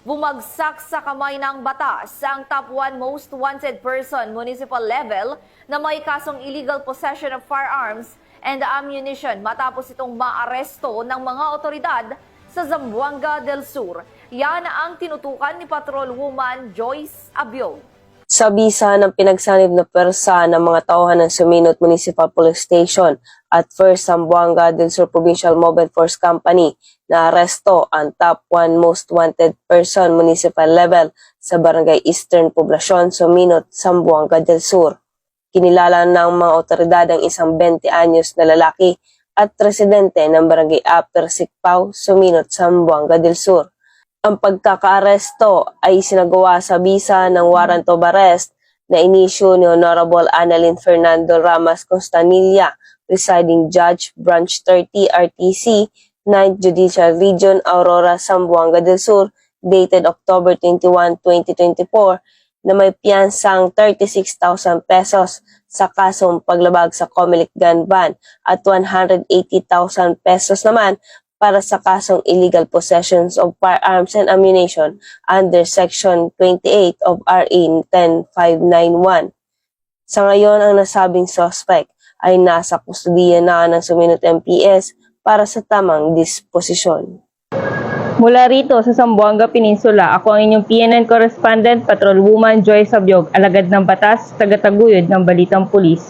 Bumagsak sa kamay ng batas ang top 1 most wanted person municipal level na may kasong illegal possession of firearms and ammunition matapos itong maaresto ng mga otoridad sa Zamboanga del Sur. Yan ang tinutukan ni Patrolwoman Joyce Abiog. Sa bisa ng pinagsanib na pwersa ng mga tauhan ng Suminot Municipal Police Station at First Zamboanga del Sur Provincial Mobile Force Company, na aresto ang top 1 most wanted person municipal level sa Barangay Eastern Poblacion, Suminot, Zamboanga del Sur. Kinilala ng mga otoridad ang isang 20 anyos na lalaki at residente ng Barangay Upper Sikpaw, Suminot, Zamboanga del Sur. Ang pagkakaaresto ay sinagawa sa bisa ng warrant of arrest na inisyu ni Honorable Annalyn Fernando Ramas Constanilla, Presiding Judge, Branch 30 RTC, 9th Judicial Region, Aurora, Zamboanga del Sur, dated October 21, 2024, na may piyansang 36,000 pesos sa kasong paglabag sa Comelec gun ban at 180,000 pesos naman para sa kasong illegal possessions of firearms and ammunition under Section 28 of RA 10591. Sa ngayon, ang nasabing suspect ay nasa kustudiya na ng Suminot MPS para sa tamang disposisyon. Mula rito sa Zamboanga Peninsula, ako ang inyong PNN correspondent, Patrolwoman Joyce Abiog, alagad ng batas, tagataguyod ng Balitang Pulis.